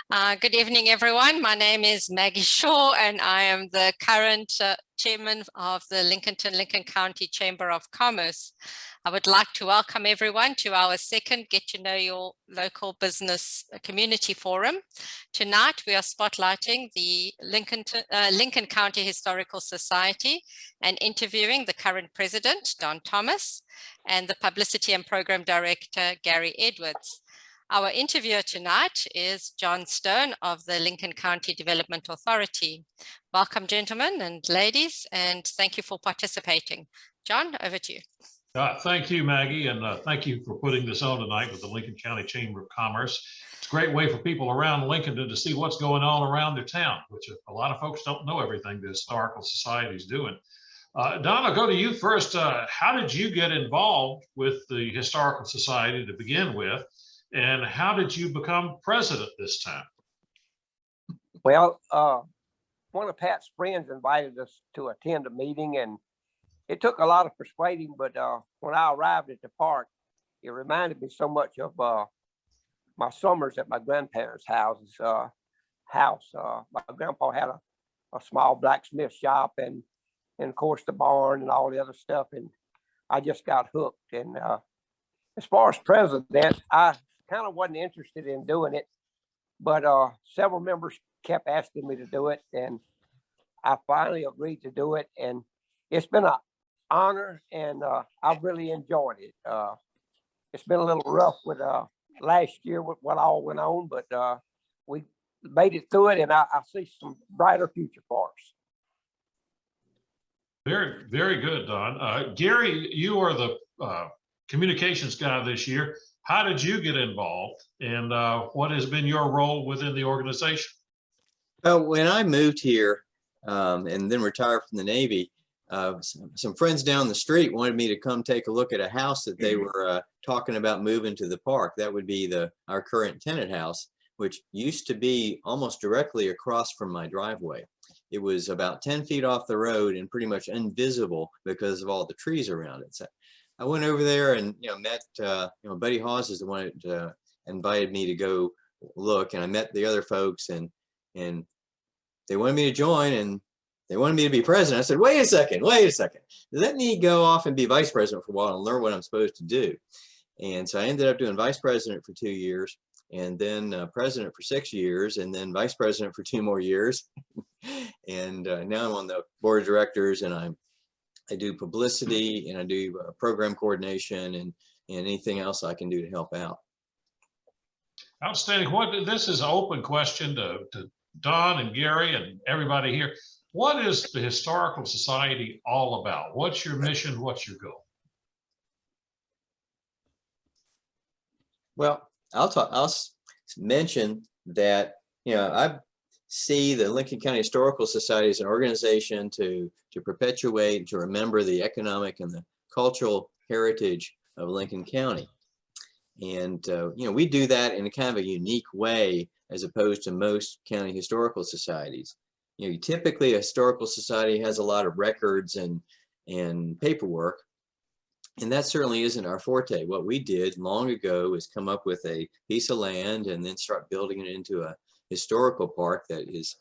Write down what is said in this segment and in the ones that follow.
Good evening, everyone. My name is Maggie Shaw, and I am the current chairman of the Lincolnton-Lincoln County Chamber of Commerce. I would like to welcome everyone to our second Get to Know Your Local Business Community Forum. Tonight, we are spotlighting the Lincoln County Historical Society and interviewing the current president, Don Thomas, and the Publicity and Program Director, Gary Edwards. Our interviewer tonight is John Stone of the Lincoln County Development Authority. Welcome, gentlemen and ladies, and thank you for participating. John, over to you. Thank you, Maggie, and thank you for putting this on tonight with the Lincoln County Chamber of Commerce. It's a great way for people around Lincoln to see what's going on around their town, which a lot of folks don't know everything the Historical Society is doing. Don, I'll go to you first. How did you get involved with the Historical Society to begin with? And how did you become president this time? Well, one of Pat's friends invited us to attend a meeting, and it took a lot of persuading, but when I arrived at the park, it reminded me so much of my summers at my grandparents' house. My grandpa had a small blacksmith shop and of course the barn and all the other stuff, and I just got hooked. And as far as president, I kind of wasn't interested in doing it, but several members kept asking me to do it, and I finally agreed to do it. And it's been an honor, and I've really enjoyed it. It's been a little rough with last year with what all went on, but we made it through it, and I see some brighter future for us. Very, very good, Don. Gary, you are the communications guy this year. How did you get involved, and what has been your role within the organization? Well, when I moved here and then retired from the Navy, some friends down the street wanted me to come take a look at a house that they were talking about moving to the park. That would be our current tenant house, which used to be almost directly across from my driveway. It was about 10 feet off the road and pretty much invisible because of all the trees around it. So I went over there and met Buddy Hawes is the one that invited me to go look, and I met the other folks, and they wanted me to join, and they wanted me to be president. I said, wait a second, let me go off and be vice president for a while and learn what I'm supposed to do. And so I ended up doing vice president for 2 years, and then president for 6 years, and then vice president for 2 more years. And now I'm on the board of directors, and I do publicity, and I do program coordination, and anything else I can do to help out. Outstanding. This is an open question to Don and Gary and everybody here. What is the Historical Society all about? What's your mission? What's your goal? Well, I'll mention that I see the Lincoln County Historical Society as an organization to perpetuate, to remember the economic and the cultural heritage of Lincoln County. And we do that in a kind of a unique way as opposed to most county historical societies. Typically a historical society has a lot of records and paperwork, and that certainly isn't our forte. What we did long ago is come up with a piece of land and then start building it into a historical park that is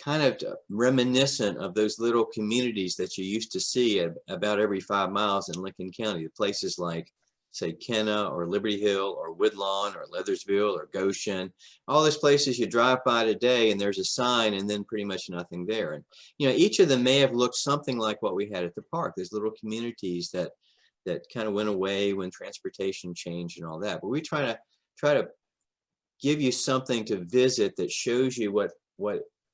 kind of reminiscent of those little communities that you used to see about every 5 miles in Lincoln County. The places like, say, Kenna or Liberty Hill or Woodlawn or Leathersville or Goshen, all those places you drive by today and there's a sign and then pretty much nothing there. And each of them may have looked something like what we had at the park. There's little communities that kind of went away when transportation changed and all that. But we try to give you something to visit that shows you what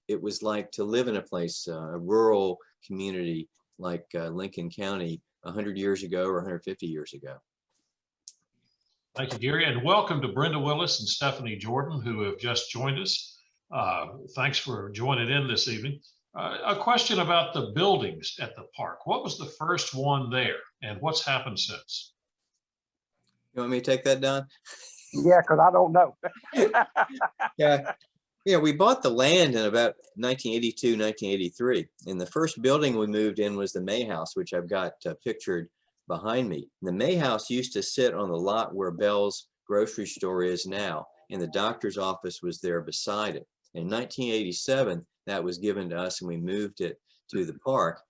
it was like to live in a place, a rural community like Lincoln County 100 years ago or 150 years ago. Thank you, Gary, and welcome to Brenda Willis and Stephanie Jordan, who have just joined us. Thanks for joining in this evening. A question about the buildings at the park. What was the first one there, and what's happened since? You want me to take that, Don? Yeah, because I don't know. Yeah, we bought the land in about 1982, 1983. And the first building we moved in was the May House, which I've got pictured behind me. The May House used to sit on the lot where Bell's grocery store is now. and the doctor's office was there beside it. In 1987, that was given to us and we moved it to the park.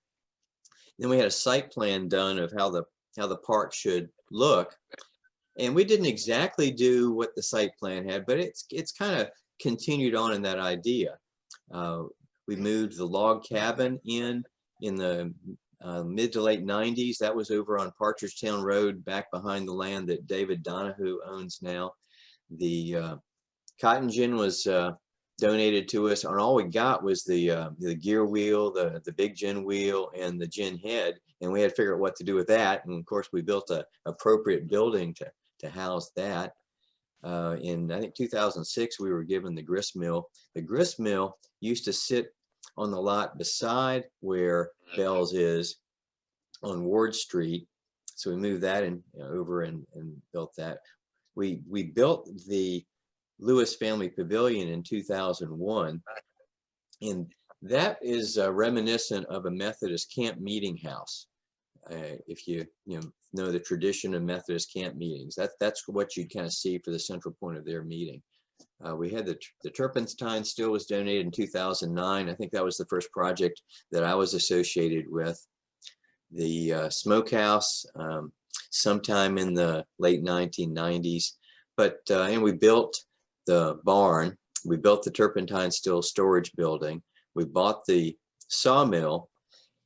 Then we had a site plan done of how the park should look. And we didn't exactly do what the site plan had, but it's kind of continued on in that idea. We moved the log cabin in the mid to late 90s. That was over on Partridgetown Road, back behind the land that David Donahue owns now. The cotton gin was donated to us, and all we got was the gear wheel, the big gin wheel, and the gin head, and we had to figure out what to do with that. And of course, we built a appropriate building to house that. In I think 2006, we were given the grist mill. The grist mill used to sit on the lot beside where Bell's is on Ward Street, so we moved that over and built that. We built the Lewis Family Pavilion in 2001, and that is reminiscent of a Methodist camp meeting house. If you know the tradition of Methodist camp meetings, that's what you kind of see for the central point of their meeting. We had the turpentine still was donated in 2009. I think that was the first project that I was associated with. The smokehouse sometime in the late 1990s, and we built the barn. We built the turpentine still storage building. We bought the sawmill.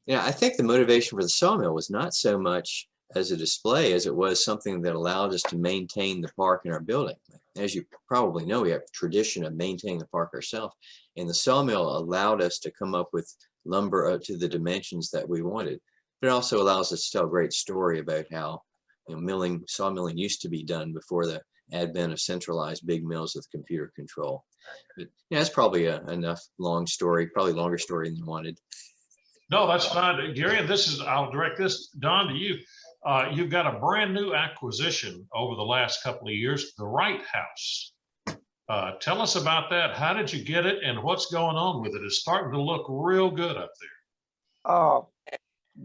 I think the motivation for the sawmill was not so much as a display as it was something that allowed us to maintain the park in our building. As you probably know, we have a tradition of maintaining the park ourselves, and the sawmill allowed us to come up with lumber to the dimensions that we wanted. But it also allows us to tell a great story about how sawmilling used to be done before the advent of centralized big mills with computer control. But it's probably enough long story, probably longer story than you wanted. No, that's fine. Gary, and I'll direct this, Don, to you. You've got a brand new acquisition over the last couple of years, the Wright House. Tell us about that. How did you get it and what's going on with it? It's starting to look real good up there.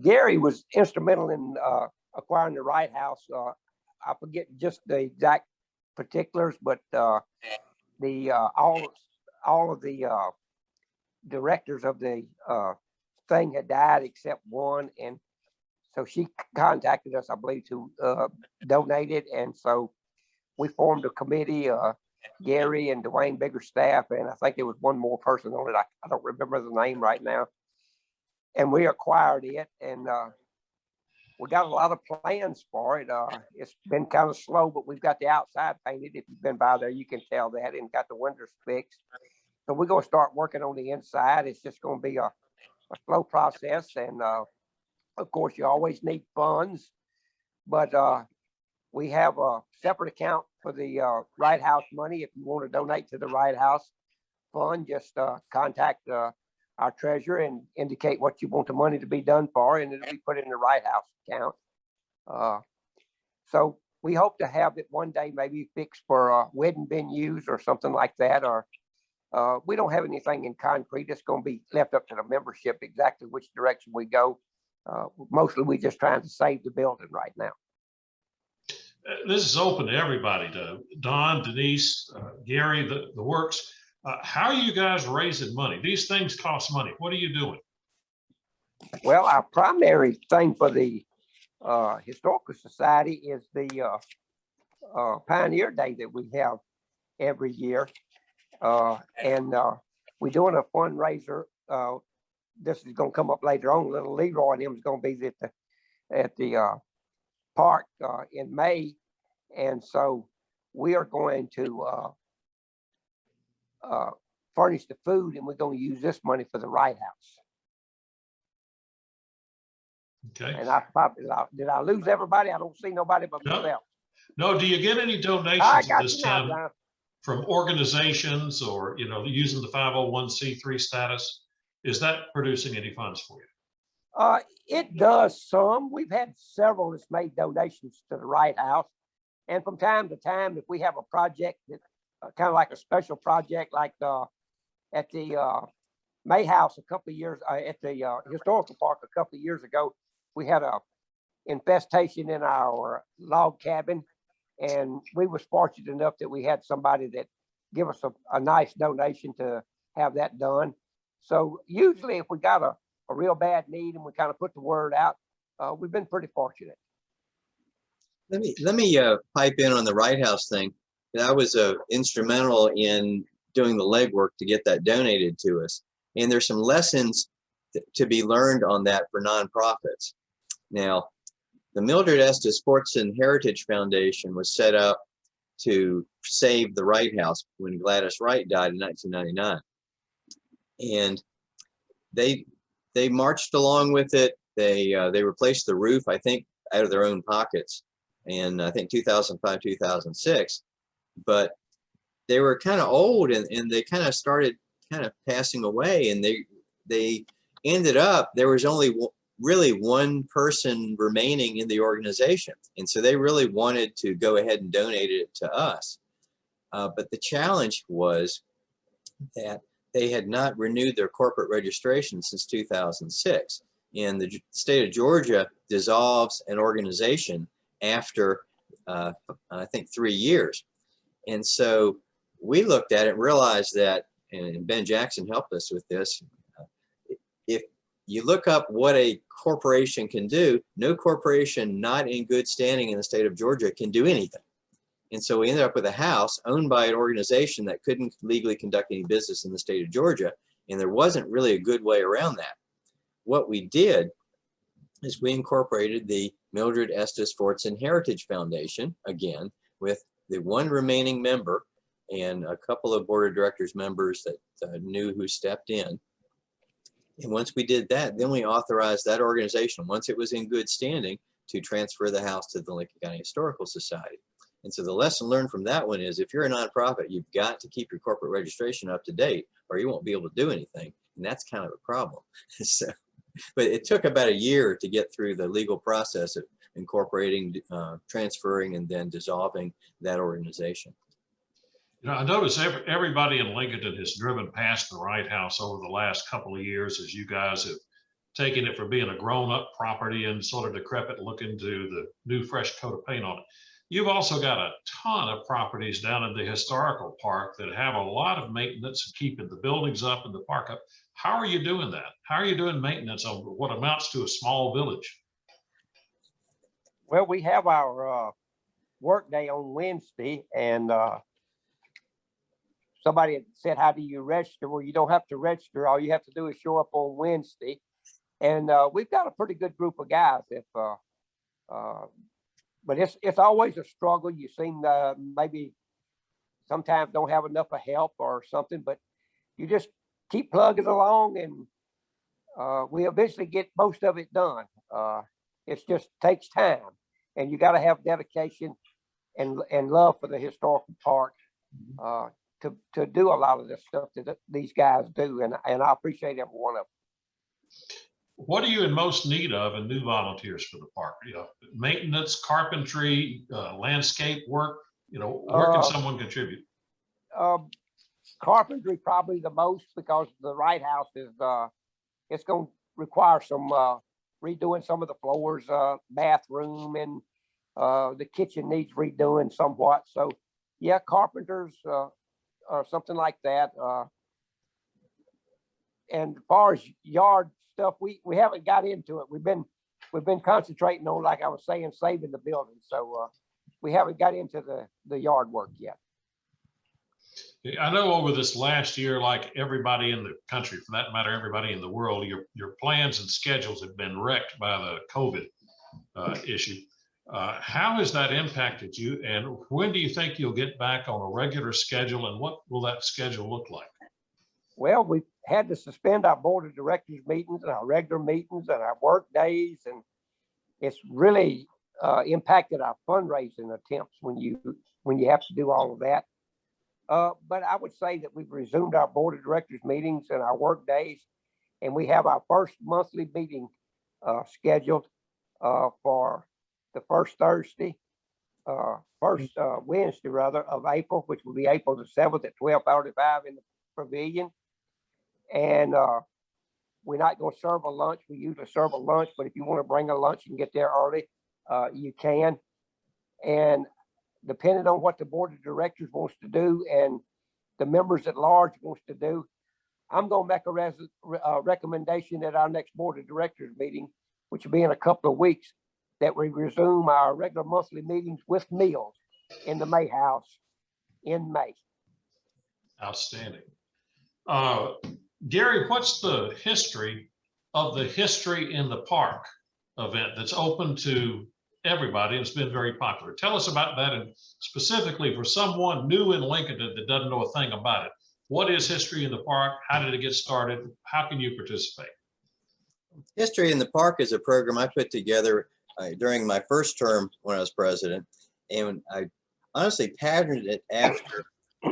Gary was instrumental in acquiring the Wright House. I forget just the exact particulars, but all of the directors of the thing had died except one, and so she contacted us, I believe, to donate it. And so we formed a committee, Gary and Dwayne Biggerstaff, and I think there was one more person on it. I don't remember the name right now. And we acquired it, and we got a lot of plans for it. It's been kind of slow, but we've got the outside painted. If you've been by there, you can tell that, and got the windows fixed. So we're going to start working on the inside. It's just going to be a slow process, and of course, you always need funds, but we have a separate account for the Wright House money. If you want to donate to the Wright House fund, just contact our treasurer and indicate what you want the money to be done for, and it'll be put in the Wright House account. So we hope to have it one day maybe fixed for wedding venues or something like that, or we don't have anything in concrete. It's going to be left up to the membership exactly which direction we go. Mostly we're just trying to save the building right now. This is open to everybody, to Don, Denise, Gary, the works. How are you guys raising money? These things cost money. What are you doing? Well, our primary thing for the Historical Society is the Pioneer Day that we have every year. And we're doing a fundraiser. This is going to come up later on. Little Leroy and him is going to be at the park in May. And so we are going to furnish the food, and we're going to use this money for the Wright House. Okay. And did I lose everybody? I don't see nobody but myself. No, do you get any donations at this time from organizations or, using the 501c3 status? Is that producing any funds for you? It does some. We've had several that's made donations to the Wright House. And from time to time, if we have a project that kind of like a special project, like at the May House a couple of years, at the Historical Park a couple of years ago, we had a infestation in our log cabin. And we was fortunate enough that we had somebody that give us a nice donation to have that done. So usually if we got a real bad need and we kind of put the word out, we've been pretty fortunate. Let me pipe in on the Wright House thing. I was instrumental in doing the legwork to get that donated to us. And there's some lessons to be learned on that for nonprofits. Now, the Mildred Estes Sports and Heritage Foundation was set up to save the Wright House when Gladys Wright died in 1999. And they marched along with it. They replaced the roof, I think, out of their own pockets in, I think, 2005, 2006. But they were kind of old, and they kind of started kind of passing away, and they ended up, there was only really one person remaining in the organization. And so they really wanted to go ahead and donate it to us. But the challenge was that they had not renewed their corporate registration since 2006. And the state of Georgia dissolves an organization after, I think, 3 years. And so we looked at it and realized that, and Ben Jackson helped us with this, if you look up what a corporation can do, no corporation not in good standing in the state of Georgia can do anything. And so we ended up with a house owned by an organization that couldn't legally conduct any business in the state of Georgia, and there wasn't really a good way around that. What we did is we incorporated the Mildred Estes Sports and Heritage Foundation, again, with the one remaining member and a couple of board of directors members that knew who stepped in. And once we did that, then we authorized that organization, once it was in good standing, to transfer the house to the Lincoln County Historical Society. And so the lesson learned from that one is, if you're a nonprofit, you've got to keep your corporate registration up to date, or you won't be able to do anything. And that's kind of a problem. So, but it took about a year to get through the legal process of incorporating, transferring, and then dissolving that organization. You know, I notice everybody in Lincolnton has driven past the Wright House over the last couple of years, as you guys have taken it from being a grown-up property and sort of decrepit looking to the new fresh coat of paint on it. You've also got a ton of properties down in the historical park that have a lot of maintenance and keeping the buildings up and the park up. How are you doing that? How are you doing maintenance on what amounts to a small village? Well, we have our work day on Wednesday, and somebody had said, how do you register? Well, you don't have to register. All you have to do is show up on Wednesday. And we've got a pretty good group of guys. But it's always a struggle. You seem to maybe sometimes don't have enough of help or something, but you just keep plugging along, and we eventually get most of it done. It just takes time, and you got to have dedication and love for the historical park to do a lot of this stuff that these guys do, and I appreciate every one of them. What are you in most need of in new volunteers for the park? You know, maintenance, carpentry, landscape work. You know, where can someone contribute? Carpentry probably the most, because the Wright House is it's going to require some redoing some of the floors, bathroom, and the kitchen needs redoing somewhat. So yeah, carpenters or something like that. And as far as yard stuff, we haven't got into it. We've been concentrating on, like I was saying, saving the building. So we haven't got into the yard work yet. I know over this last year, like everybody in the country, for that matter, everybody in the world, your plans and schedules have been wrecked by the COVID issue. How has that impacted you, and when do you think you'll get back on a regular schedule, and what will that schedule look like? Well, we had to suspend our board of directors meetings and our regular meetings and our work days, and it's really impacted our fundraising attempts when you have to do all of that. But I would say that we've resumed our board of directors meetings and our work days, and we have our first monthly meeting scheduled for the first Wednesday rather of April, which will be April the 7th at 12:45 in the pavilion. And we're not going to serve a lunch. We usually serve a lunch, but if you want to bring a lunch and get there early, you can. And depending on what the board of directors wants to do and the members at large wants to do, I'm going to make a recommendation at our next board of directors meeting, which will be in a couple of weeks, that we resume our regular monthly meetings with meals in the May House in May. Outstanding. Gary, what's the history of the History in the Park event that's open to everybody? It's been very popular. Tell us about that, and specifically for someone new in Lincolnton that doesn't know a thing about it. What is History in the Park? How did it get started? How can you participate? History in the Park is a program I put together during my first term when I was president, and I honestly patterned it after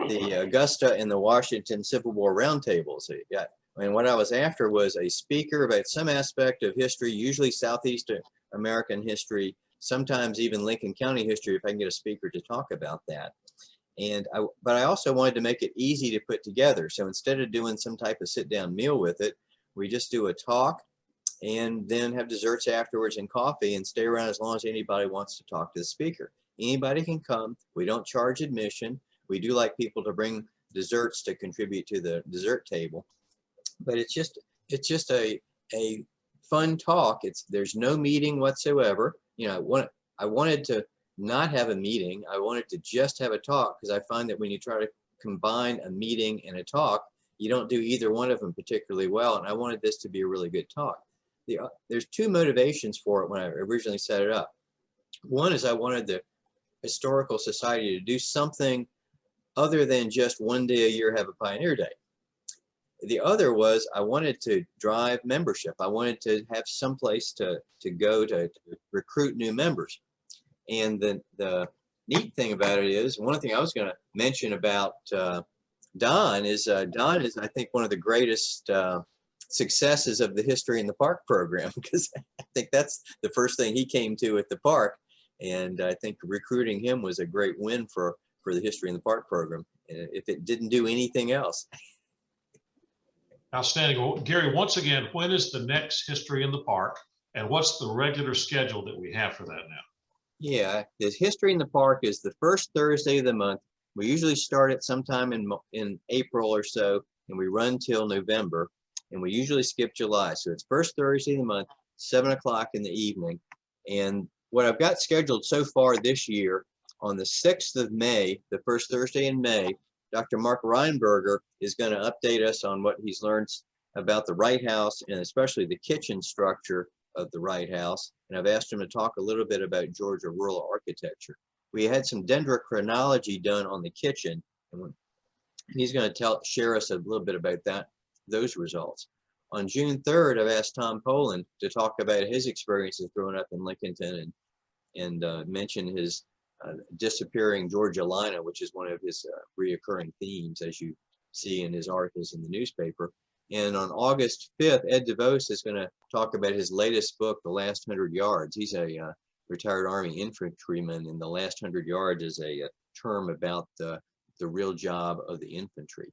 the Augusta and the Washington Civil War roundtables. Yeah, and what I was after was a speaker about some aspect of history, usually Southeast American history, sometimes even Lincoln County history, if I can get a speaker to talk about that. But I also wanted to make it easy to put together. So instead of doing some type of sit-down meal with it, we just do a talk and then have desserts afterwards and coffee and stay around as long as anybody wants to talk to the speaker. Anybody can come. We don't charge admission. We do like people to bring desserts to contribute to the dessert table. But it's just a fun talk. There's no meeting whatsoever. You know, I wanted to not have a meeting. I wanted to just have a talk, because I find that when you try to combine a meeting and a talk, you don't do either one of them particularly well. And I wanted this to be a really good talk. There's two motivations for it when I originally set it up. One is I wanted the Historical Society to do something other than just one day a year have a Pioneer Day. The other was I wanted to drive membership. I wanted to have some place to go to recruit new members. And the neat thing about it is, one thing I was going to mention about Don is I think one of the greatest successes of the History in the Park program, because I think that's the first thing he came to at the park. And I think recruiting him was a great win for the History in the Park program, if it didn't do anything else. Outstanding. Well, Gary, once again, when is the next History in the Park, and what's the regular schedule that we have for that now? Yeah, the History in the Park is the first Thursday of the month. We usually start it sometime in April or so, and we run till November, and we usually skip July. So it's first Thursday of the month, 7 o'clock in the evening. And what I've got scheduled so far this year, on the 6th of May, the first Thursday in May, Dr. Mark Reinberger is going to update us on what he's learned about the Wright House, and especially the kitchen structure of the Wright House. And I've asked him to talk a little bit about Georgia rural architecture. We had some dendrochronology done on the kitchen, and he's going to share us a little bit about those results. On June 3rd, I've asked Tom Poland to talk about his experiences growing up in Lincolnton, and mention his disappearing Georgia Lina, which is one of his reoccurring themes, as you see in his articles in the newspaper. And on August 5th, Ed DeVos is going to talk about his latest book, The Last 100 Yards. He's a retired Army infantryman, and The Last 100 Yards is a term about the real job of the infantry.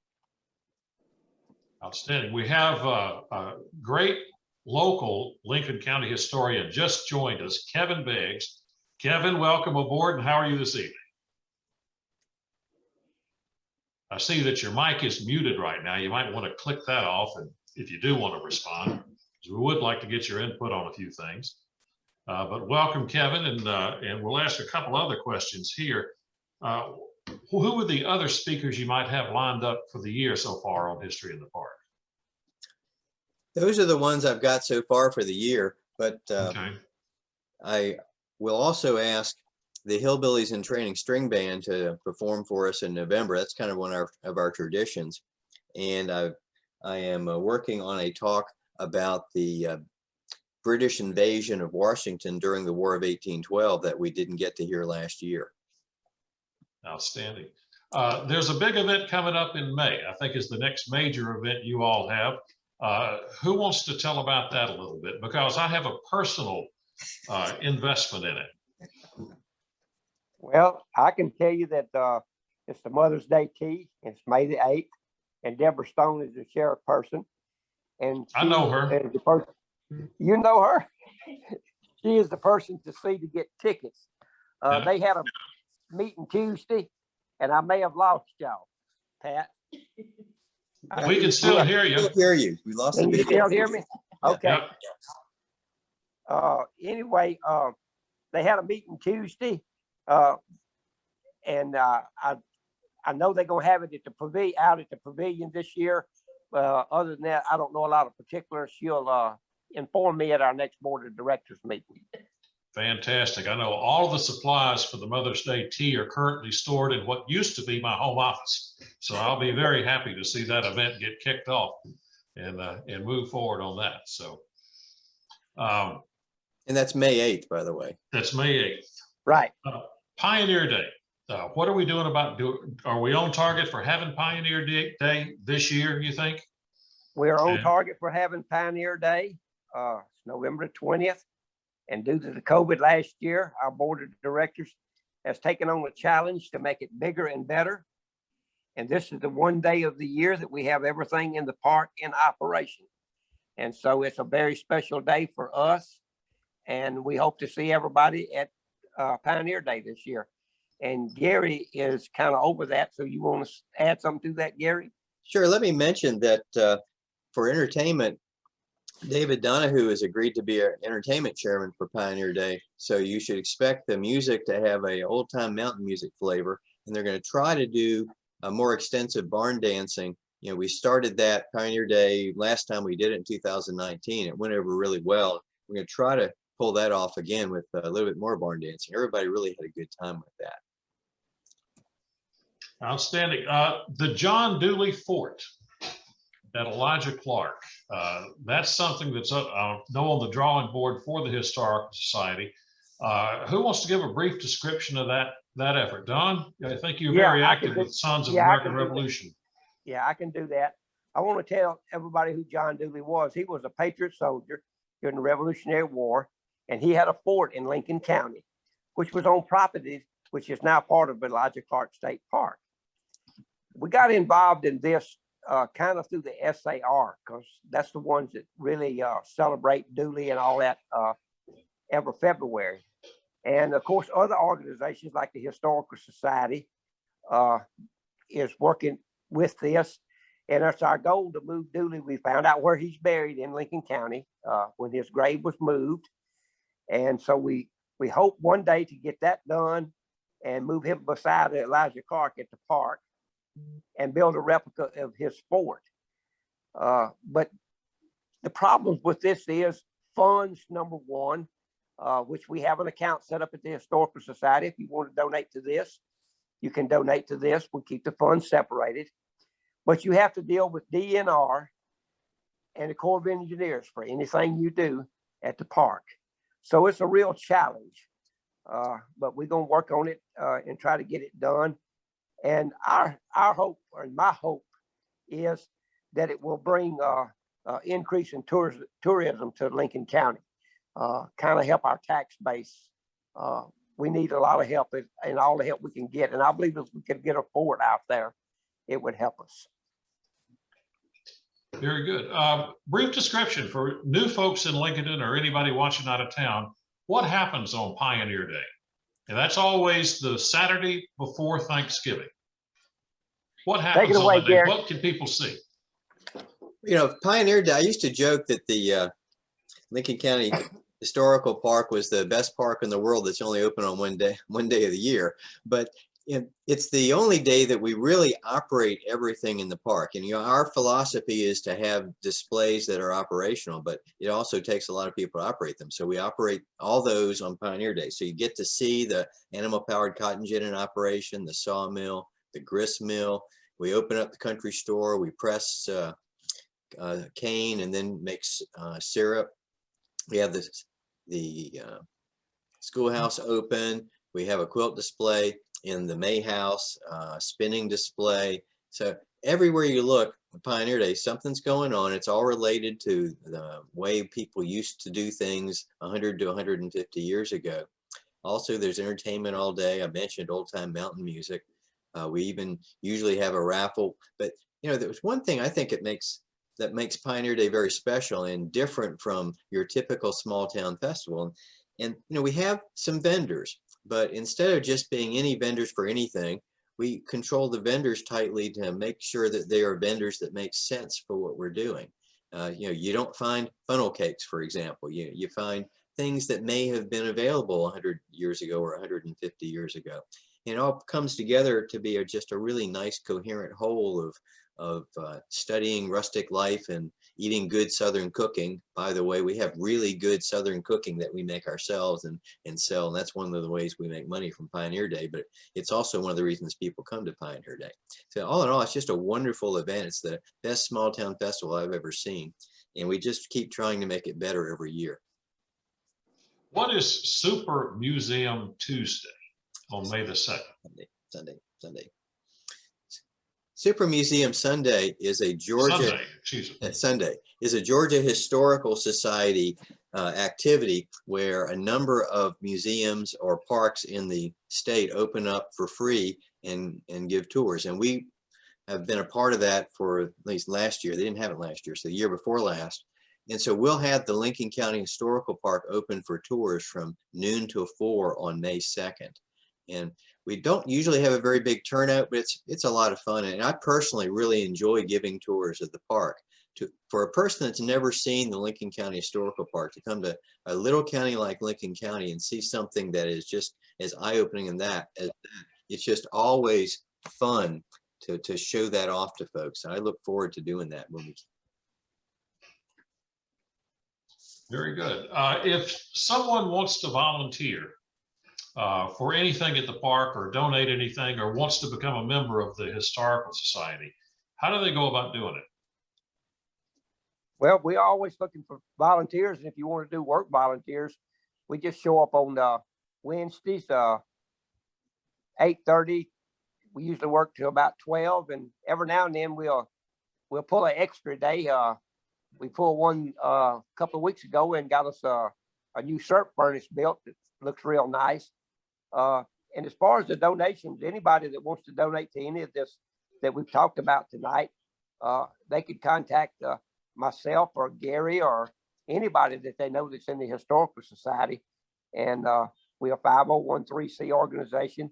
Outstanding. We have a great local Lincoln County historian just joined us, Kevin Beggs. Kevin, welcome aboard, and how are you this evening? I see that your mic is muted right now. You might want to click that off, and if you do want to respond, we would like to get your input on a few things. But welcome, Kevin, and we'll ask a couple other questions here. Who are the other speakers you might have lined up for the year so far on History in the Park? Those are the ones I've got so far for the year, but Okay. I will also ask the Hillbillies in Training String Band to perform for us in November. That's kind of one of our traditions. And I am working on a talk about the British invasion of Washington during the War of 1812 that we didn't get to hear last year. Outstanding. There's a big event coming up in May, I think is the next major event you all have. Who wants to tell about that a little bit? Because I have a personal investment in it. Well, I can tell you that it's the Mother's Day tea. It's May the 8th, and Deborah Stone is the chairperson. And I know her. Is the person, you know her? She is the person to see to get tickets. Yeah. They had meeting Tuesday, and I may have lost y'all, Pat. We can still hear you. Still hear you. We lost the Can you video. still hear me? Okay. Yep. Anyway, they had a meeting Tuesday, and I know they're gonna have it at the pavilion, out at the pavilion this year. Other than that, I don't know a lot of particulars. She'll inform me at our next board of directors meeting. Fantastic. I know all the supplies for the Mother's Day tea are currently stored in what used to be my home office. So I'll be very happy to see that event get kicked off and move forward on that. So And that's May 8th, by the way. that's May 8th. Right. Pioneer Day. What are we doing about are we on target for having Pioneer Day this year, you think? We're on Yeah. target for having Pioneer Day. It's November 20th. And due to the COVID last year, our board of directors has taken on a challenge to make it bigger and better. And this is the one day of the year that we have everything in the park in operation. And so it's a very special day for us. And we hope to see everybody at Pioneer Day this year. And Gary is kind of over that. So you want to add something to that, Gary? Sure. Let me mention that for entertainment, David Donahue has agreed to be our entertainment chairman for Pioneer Day. So you should expect the music to have a old time mountain music flavor. And they're going to try to do a more extensive barn dancing. You know, we started that Pioneer Day last time we did it in 2019. It went over really well. We're going to try to pull that off again with a little bit more barn dancing. Everybody really had a good time with that. Outstanding. The John Dooley Fort at Elijah Clark. That's something that's on the drawing board for the Historical Society. Who wants to give a brief description of that effort? Don, I think you're very active with Sons of American Revolution. Yeah, I can do that. I want to tell everybody who John Dooley was. He was a patriot soldier during the Revolutionary War, and he had a fort in Lincoln County, which was on property which is now part of Elijah Clark State Park. We got involved in this kind of through the SAR, because that's the ones that really celebrate Dooley and all that every February. And of course, other organizations like the Historical Society is working with this. And it's our goal to move Dooley. We found out where he's buried in Lincoln County when his grave was moved. And so we hope one day to get that done and move him beside Elijah Clark at the park and build a replica of his fort. But the problem with this is funds, number one, which we have an account set up at the Historical Society. If you want to donate to this, you can donate to this. We keep the funds separated. But you have to deal with DNR and the Corps of Engineers for anything you do at the park. So it's a real challenge, but we're going to work on it and try to get it done. And our hope, or my hope, is that it will bring increase in tourism to Lincoln County, kind of help our tax base. We need a lot of help and all the help we can get. And I believe if we could get a fort out there, it would help us. Very good. Brief description for new folks in Lincoln or anybody watching out of town. What happens on Pioneer Day? And that's always the Saturday before Thanksgiving. What happens on that day? What can people see? You know, Pioneer Day, I used to joke that the Lincoln County Historical Park was the best park in the world that's only open on one day of the year. But it's the only day that we really operate everything in the park. And, you know, our philosophy is to have displays that are operational, but it also takes a lot of people to operate them. So we operate all those on Pioneer Day. So you get to see the animal-powered cotton gin in operation, the sawmill, the grist mill. We open up the country store. We press cane and then makes syrup. We have the schoolhouse open. We have a quilt display in the May House, spinning display. So everywhere you look, Pioneer Day, something's going on. It's all related to the way people used to do things 100 to 150 years ago. Also, there's entertainment all day. I mentioned old time mountain music. We even usually have a raffle. But, you know, there's one thing I think that makes Pioneer Day very special and different from your typical small town festival. And, you know, we have some vendors. But instead of just being any vendors for anything, we control the vendors tightly to make sure that they are vendors that make sense for what we're doing. You know, you don't find funnel cakes, for example. You find things that may have been available 100 years ago or 150 years ago. And it all comes together to be just a really nice, coherent whole of studying rustic life and eating good Southern cooking. By the way, we have really good Southern cooking that we make ourselves and sell. And that's one of the ways we make money from Pioneer Day, but it's also one of the reasons people come to Pioneer Day. So all in all, it's just a wonderful event. It's the best small town festival I've ever seen. And we just keep trying to make it better every year. What is Super Museum Tuesday on May the 2nd? Sunday. Super Museum Sunday is a Georgia Sunday is a Georgia Historical Society activity where a number of museums or parks in the state open up for free and give tours. And we have been a part of that for at least last year. They didn't have it last year, so the year before last. And so we'll have the Lincoln County Historical Park open for tours from noon till 4 on May 2nd. And we don't usually have a very big turnout, but it's a lot of fun. And I personally really enjoy giving tours of the park. For a person that's never seen the Lincoln County Historical Park, to come to a little county like Lincoln County and see something that is just as eye-opening as that, it's just always fun to show that off to folks. And I look forward to doing that when we can. Very good. If someone wants to volunteer for anything at the park or donate anything or wants to become a member of the Historical Society, how do they go about doing it? Well, we're always looking for volunteers. And if you want to do work volunteers, we just show up on Wednesdays, 8:30. We usually work till about 12. And every now and then we'll pull an extra day. We pulled one a couple of weeks ago and got us a new surf furnace built that looks real nice. And as far as the donations, anybody that wants to donate to any of this that we've talked about tonight, they could contact myself or Gary or anybody that they know that's in the Historical Society. And we're a 501(c)(3) organization.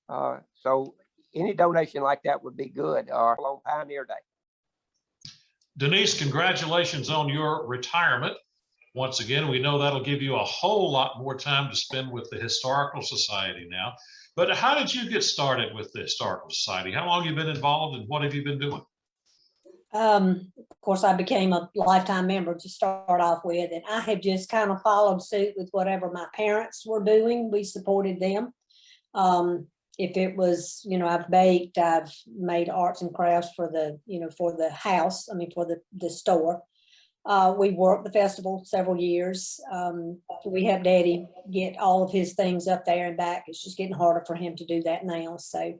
So any donation like that would be good on Pioneer Day. Denise, congratulations on your retirement. Once again, we know that'll give you a whole lot more time to spend with the Historical Society now. But how did you get started with the Historical Society? How long have you been involved and what have you been doing? Of course, I became a lifetime member to start off with, and I have just kind of followed suit with whatever my parents were doing. We supported them. If it was, you know, I've baked, I've made arts and crafts for the, you know, for the house, I mean, for the store. We worked the festival several years. We helped Daddy get all of his things up there and back. It's just getting harder for him to do that now. So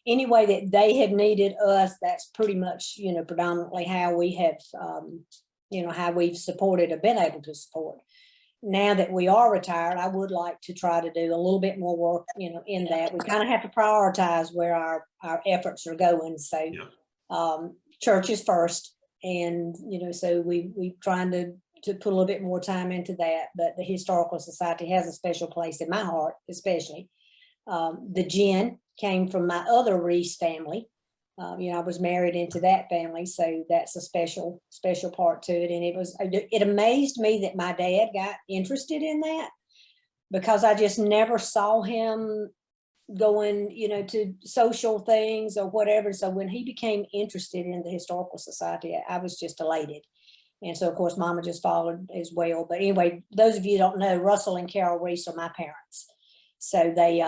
any way that they have needed us, that's pretty much, you know, predominantly how we have, you know, how we've supported or been able to support. Now that we are retired, I would like to try to do a little bit more work, you know, in that. We kind of have to prioritize where our efforts are going. So yeah. Church is first. And, you know, so we trying to put a little bit more time into that. But the Historical Society has a special place in my heart, especially. The gin came from my other Reese family. You know, I was married into that family, so that's a special part to it. And it amazed me that my dad got interested in that, because I just never saw him going, you know, to social things or whatever. So when he became interested in the Historical Society, I was just elated. And so, of course, Mama just followed as well. But anyway, those of you who don't know, Russell and Carol Reese are my parents. So they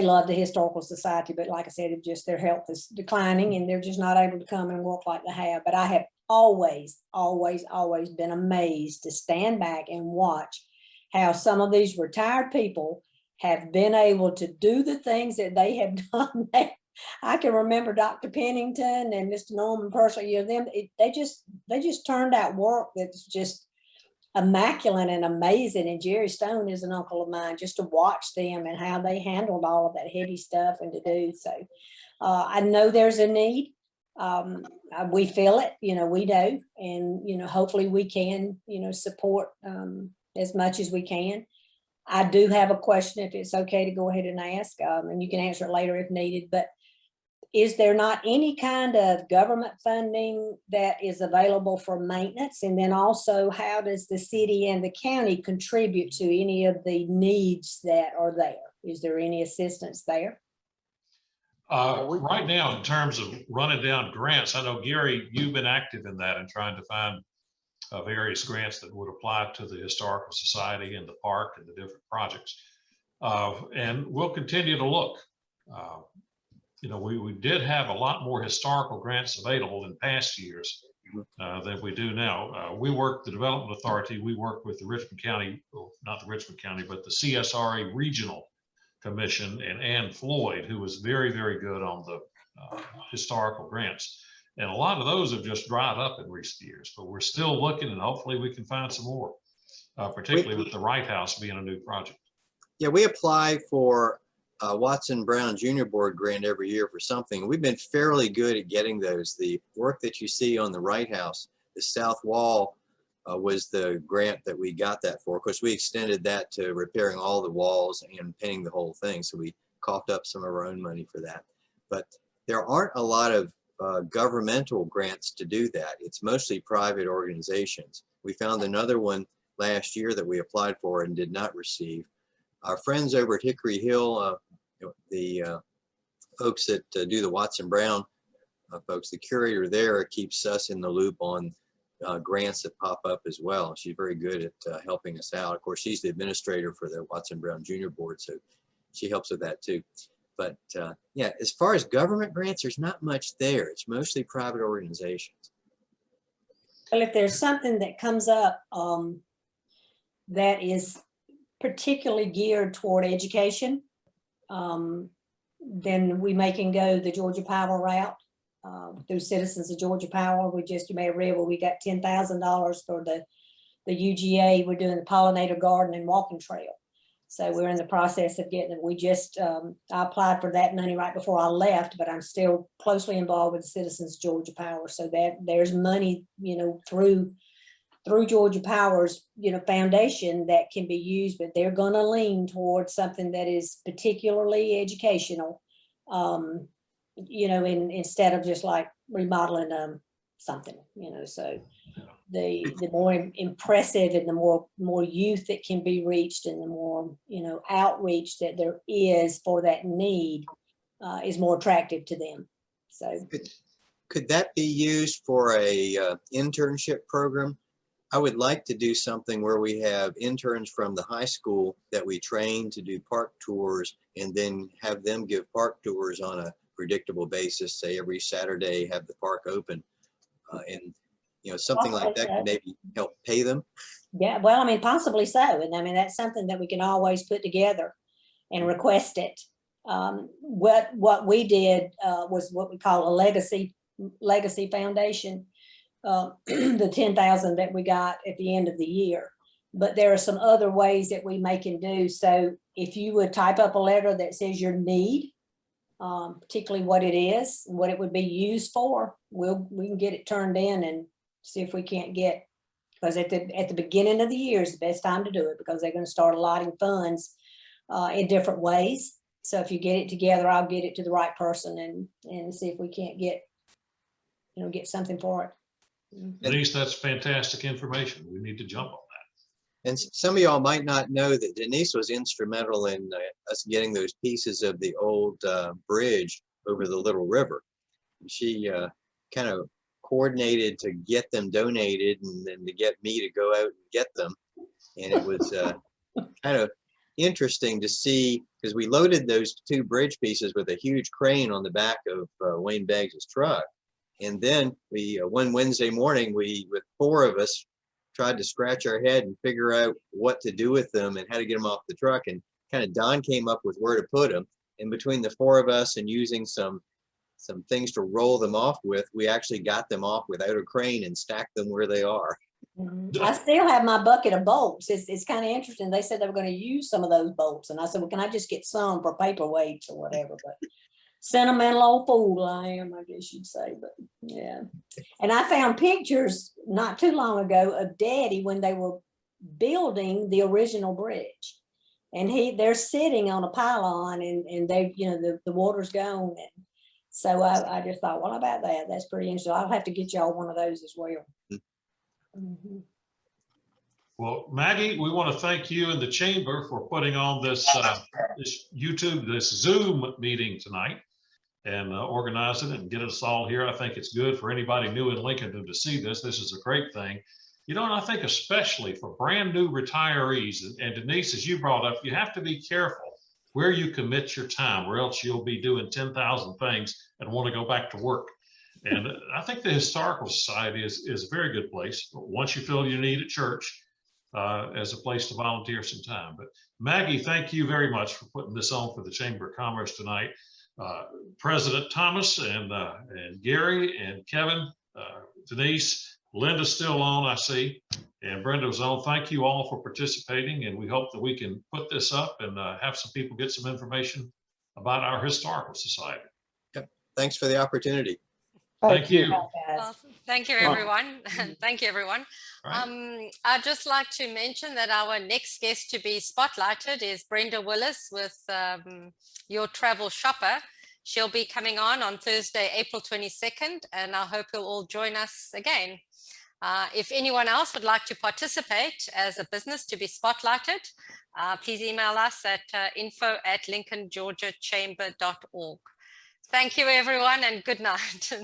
love the Historical Society, but like I said, their health is declining and they're just not able to come and work like they have. But I have always been amazed to stand back and watch how some of these retired people have been able to do the things that they have done. I can remember Dr. Pennington and Mr. Norman Purcell, you know, they just turned out work that's just immaculate and amazing. And Jerry Stone is an uncle of mine, just to watch them and how they handled all of that heavy stuff and to do. So I know there's a need. We feel it, you know, we do. And, you know, hopefully we can, you know, support as much as we can. I do have a question, if it's okay to go ahead and ask, and you can answer it later if needed, but is there not any kind of government funding that is available for maintenance? And then also, how does the city and the county contribute to any of the needs that are there? Is there any assistance there? Right now, in terms of running down grants, I know, Gary, you've been active in that and trying to find various grants that would apply to the Historical Society and the park and the different projects. And we'll continue to look. You know, we did have a lot more historical grants available in past years than we do now. We work, the Development Authority, we work with the Richmond County, well, not the Richmond County, but the CSRA Regional Commission and Ann Floyd, who was very, very good on the historical grants. And a lot of those have just dried up in recent years, but we're still looking, and hopefully we can find some more, particularly with the Wright House being a new project. Yeah, we apply for Watson Brown Junior Board grant every year for something. We've been fairly good at getting those. The work that you see on the Wright House, the south wall was the grant that we got that for. Of course, we extended that to repairing all the walls and painting the whole thing. So we coughed up some of our own money for that. But there aren't a lot of governmental grants to do that. It's mostly private organizations. We found another one last year that we applied for and did not receive. Our friends over at Hickory Hill, the folks that do the Watson Brown folks, the curator there keeps us in the loop on grants that pop up as well. She's very good at helping us out. Of course, she's the administrator for the Watson Brown Junior Board, so she helps with that too. But yeah, as far as government grants, there's not much there. It's mostly private organizations. Well, if there's something that comes up that is particularly geared toward education, then we can go the Georgia Power route through Citizens of Georgia Power. You may have read where we got $10,000 for the UGA. We're doing the pollinator garden and walking trail. So we're in the process of getting it. We just, I applied for that money right before I left, but I'm still closely involved with Citizens Georgia Power. So that there's money, you know, through Georgia Power's, you know, foundation that can be used, but they're going to lean towards something that is particularly educational, you know, instead of just like remodeling something, you know. So the more impressive and the more youth that can be reached and the more, you know, outreach that there is for that need is more attractive to them. So could that be used for a internship program? I would like to do something where we have interns from the high school that we train to do park tours and then have them give park tours on a predictable basis, say every Saturday, have the park open. And, you know, something like that could maybe help pay them. Yeah, well, I mean, possibly so. And I mean, that's something that we can always put together and request it. What we did was what we call a legacy foundation. The 10,000 that we got at the end of the year, but there are some other ways that we can do. So if you would type up a letter that says your need, particularly what it is and what it would be used for, we can get it turned in and see if we can't get, because at the beginning of the year is the best time to do it, because they're going to start allotting funds in different ways. So if you get it together, I'll get it to the right person and see if we can't get something for it. Denise, that's fantastic information. We need to jump on that. And some of y'all might not know that Denise was instrumental in us getting those pieces of the old bridge over the Little River. She kind of coordinated to get them donated and then to get me to go out and get them. And it was kind of interesting to see, because we loaded those two bridge pieces with a huge crane on the back of Wayne Baggs' truck. And then one Wednesday morning, with four of us, tried to scratch our head and figure out what to do with them and how to get them off the truck. And kind of Don came up with where to put them. And between the four of us and using some things to roll them off with, we actually got them off without a crane and stacked them where they are. I still have my bucket of bolts. It's kind of interesting. They said they were going to use some of those bolts. And I said, well, can I just get some for paperweights or whatever? But sentimental old fool I am, I guess you'd say, but yeah. And I found pictures not too long ago of Daddy when they were building the original bridge. And they're sitting on a pylon and they, the water's gone. And so I just thought, well, how about that? That's pretty interesting. I'll have to get y'all one of those as well. Mhm. Well, Maggie, we want to thank you and the chamber for putting on this this Zoom meeting tonight and organizing it and get us all here. I think it's good for anybody new in Lincolnton to see this. This is a great thing. And I think especially for brand new retirees, and Denise, as you brought up, you have to be careful where you commit your time, or else you'll be doing 10,000 things and want to go back to work. And I think the Historical Society is a very good place once you feel you need at church as a place to volunteer some time. But Maggie, thank you very much for putting this on for the Chamber of Commerce tonight. President Thomas and Gary and Kevin, Denise, Linda's still on, I see, and Brenda was on. Thank you all for participating, and we hope that we can put this up and have some people get some information about our Historical Society. Yep. Thanks for the opportunity. Thank you. Well, thank you, everyone. Thank you, everyone. Right. I'd just like to mention that our next guest to be spotlighted is Brenda Willis with Your Travel Shopper. She'll be coming on Thursday, April 22nd, and I hope you'll all join us again. If anyone else would like to participate as a business to be spotlighted, please email us at info@lincolngeorgiachamber.org. Thank you, everyone, and good night.